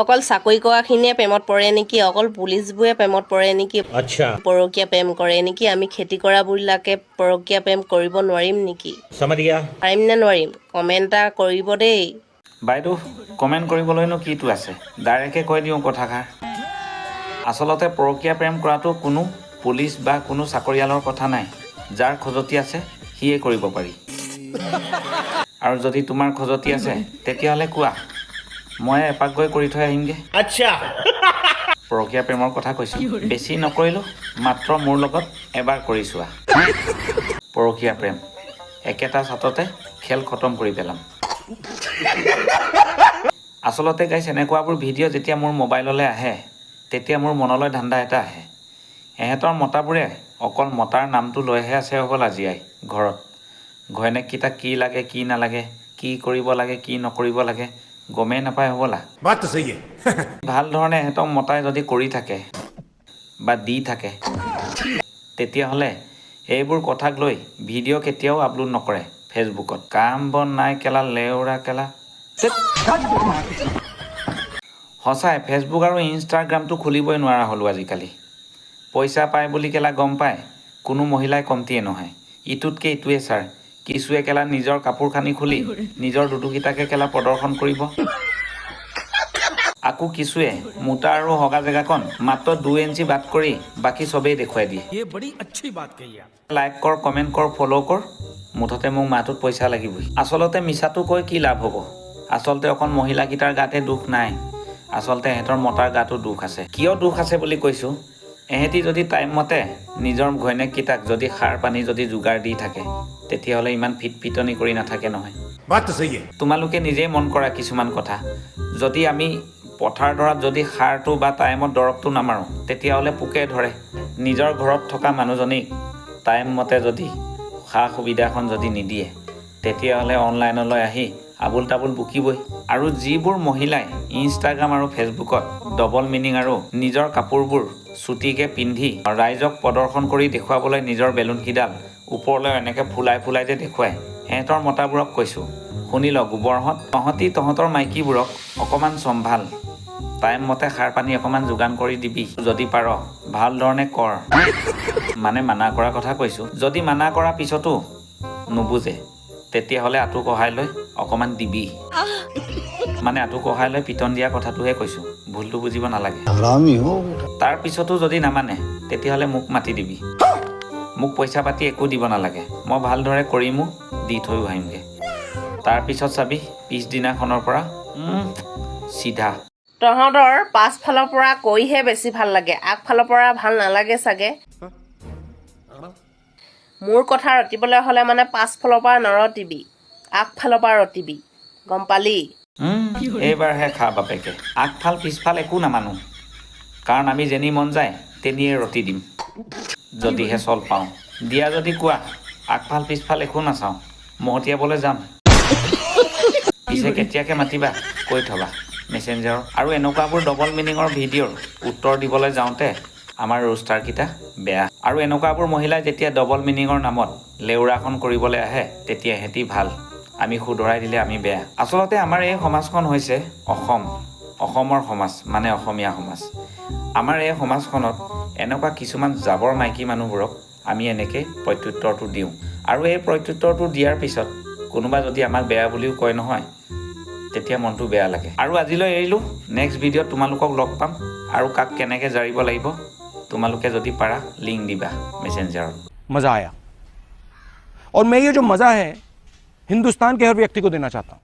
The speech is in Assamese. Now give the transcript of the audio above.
অকল চাকৰি কৰাখিনিয়ে প্ৰেমত পৰে নেকি? অকল পুলিচবোৰে প্ৰেমত পৰে নেকি? अच्छा পৰকীয়া প্ৰেম কৰে নেকি? আমি খেতি কৰাবিলাকে পৰকীয়া প্ৰেম কৰিব নোৱাৰিম নেকি? समझ गया পাৰিম নে নোৱাৰিম? কমেণ্ট এটা কৰিব দেই। বাইদেউ কমেণ্ট কৰিবলৈনো কিটো আছে, ডাইৰেক্টে কৈ দিওঁ কথাষাৰ। আচলতে পৰকীয়া প্ৰেম কৰাটো কোনো পুলিচ বা কোনো চাকৰিয়ালৰ কথা নাই। যাৰ খজতি আছে সিয়ে কৰিব পাৰি। আৰু যদি তোমাৰ খজতি আছে তেতিয়াহ'লে কোৱা, মই এপাক গৈ কৰি থৈ আহিমগৈ। अच्छा পৰকীয়া প্ৰেমৰ কথা কৈছোঁ, বেছি নকৰিলোঁ, মাত্ৰ মোৰ লগত এবাৰ কৰি চোৱা। পৰকীয়া প্ৰেম একেটা ছাটতে খেল খতম কৰি পেলাম। আচলতে গাইছ, এনেকুৱাবোৰ ভিডিঅ' যেতিয়া মোৰ মোবাইললৈ আহে তেতিয়া মোৰ মনলৈ ধান্দা এটা আহে। এহেঁতৰ মতাবোৰে অকল মতাৰ নামটো লৈহে আছে হ'বলা জীয়াই ঘৰত। ঘৈণীয়েককেইটাক কি লাগে কি নালাগে, কি কৰিব লাগে কি নকৰিব লাগে গমেই নাপায় হ'বলা। बात तो सही है ভাল ধৰণে এহেঁতক মতাই যদি কৰি থাকে বা দি থাকে তেতিয়াহ'লে এইবোৰ কথাক লৈ ভিডিঅ' কেতিয়াও আপলোড নকৰে ফেচবুকত। কাম বন নাই কেলা লেউৰা কেলা। সঁচাই ফেচবুক আৰু ইনষ্টাগ্ৰামটো খুলিবই নোৱাৰা হ'লোঁ আজিকালি। পইচা পায় বুলি কেলা গম পায় কোনো মহিলাই কমটিয়ে নহয়। ইটোতকৈ ইটোৱে ছাৰ। কিছুৱে কেলা নিজৰ কাপোৰ কানি খুলি নিজৰ দুটুকিটাকে কেলা প্ৰদৰ্শন কৰিব। আকৌ কিছুৱে মোটা আৰু হগা জেগাকণ মাত্ৰ 2 ইঞ্চি বাদ কৰি বাকী চবেই দেখুৱাই দিয়ে। ये बड़ी अच्छी बात कही आप লাইক কৰ, কমেণ্ট কৰ, ফ'ল' কৰ, মুঠতে মোক মাহটোত পইচা লাগিবই। আচলতে মিছাটো কৈ কি লাভ হ'ব? আচলতে অকল মহিলাকেইটাৰ গাতে দুখ নাই, আচলতে এহেঁতৰ মতাৰ গাতো দুখ আছে। কিয় দুখ আছে বুলি কৈছোঁ, এহেঁতি যদি টাইমমতে নিজৰ ঘৈণীয়েককেইটাক যদি সাৰ পানী যদি যোগাৰ দি থাকে তেতিয়াহ'লে ইমান ফিটফিটনি কৰি নাথাকে নহয়। बात तो सही है তোমালোকে নিজেই মন কৰা কিছুমান কথা। যদি আমি পথাৰ দৰাত যদি সাৰটো বা টাইমত দৰৱটো নামাৰোঁ তেতিয়াহ'লে পোকে ধৰে। নিজৰ ঘৰত থকা মানুহজনীক টাইমমতে যদি সা সুবিধাখন যদি নিদিয়ে তেতিয়াহ'লে অনলাইনলৈ আহি আবুল তাবুল বুকিবই। আৰু যিবোৰ মহিলাই ইনষ্টাগ্ৰাম আৰু ফেচবুকত ডবল মিনিং আৰু নিজৰ কাপোৰবোৰ চুটিকৈ পিন্ধি ৰাইজক প্ৰদৰ্শন কৰি দেখুৱাবলৈ নিজৰ বেলুনকেইডাল ওপৰলৈ এনেকৈ ফুলাই ফুলাই যে দেখুৱায়, এহেঁতৰ মতাবোৰক কৈছোঁ শুনি ল গোবৰহঁত, তহঁতৰ মাইকীবোৰক অকণমান চম্ভাল। টাইমমতে সাৰ পানী অকণমান যোগান কৰি দিবি, যদি পাৰ ভাল ধৰণে কৰ। মানে মানা কৰা কথা কৈছোঁ। যদি মানা কৰাৰ পিছতো নুবুজে তেতিয়াহ'লে আঁঠু কঢ়াই লৈ অকণমান দিবি। মানে আঁঠু কঢ়াই লৈ পিটন দিয়া কথাটোহে কৈছোঁ, ভুলটো বুজিব নালাগে। তাৰ পিছতো যদি নামানে তেতিয়াহ'লে মোক মাতি দিবি। মোক পইচা পাতি একো দিব নালাগে, মই ভালদৰে কৰিমো, দি থৈও আহিমগৈ। তাৰপিছত চাবি পিছদিনাখনৰ পৰা চিধা। তহঁতৰ পাছফালৰ পৰা কৈহে বেছি ভাল লাগে, আগফালৰ পৰা ভাল নালাগে চাগে। মোৰ কথা ৰটিবলৈ হ'লে মানে পাছফালৰ পৰা নৰটিবি, আগফালৰ পৰা ৰটিবি, গম পালি? এইবাৰহে খা বাপেকে। আগফাল পিছফাল একো নামানো, কাৰণ আমি যেনি মন যায় তেনিয়ে ৰতি দিম যদিহে চল পাওঁ। দিয়া যদি কোৱা, আগফাল পিছফাল একো নাচাওঁ, মহতিয়াবলৈ যাম। পিছে কেতিয়াকৈ মাতিবা কৈ থবা মেছেঞ্জাৰত। আৰু এনেকুৱাবোৰ ডবল মিনিঙৰ ভিডিঅ'ৰ উত্তৰ দিবলৈ যাওঁতে আমাৰ ৰোষ্টাৰকেইটা বেয়া। আৰু এনেকুৱাবোৰ মহিলাই যেতিয়া ডবল মিনিঙৰ নামত লেউৰাখন কৰিবলৈ আহে তেতিয়া সিহঁতি ভাল, আমি শুধৰাই দিলে আমি বেয়া। আচলতে আমাৰ এই সমাজখন হৈছে অসমৰ সমাজ, মানে অসমীয়া সমাজ। আমাৰ এই সমাজখনত এনেকুৱা কিছুমান জাবৰ মাইকী মানুহবোৰক আমি এনেকৈ প্ৰত্যুত্তৰটো দিওঁ। আৰু এই প্ৰত্যুত্তৰটো দিয়াৰ পিছত কোনোবা যদি আমাক বেয়া বুলিও কয় নহয় তেতিয়া মনটো বেয়া লাগে। আৰু আজিলৈ এৰিলোঁ, নেক্সট ভিডিঅ'ত তোমালোকক লগ পাম। আৰু কাক কেনেকৈ জাৰিব লাগিব তোমালোকে যদি পাৰা লিংক দিবা মেছেঞ্জাৰত। मजा आया और मैं ये जो मजा है हिंदुस्तान के हर व्यक्ति को देना चाहता हूं।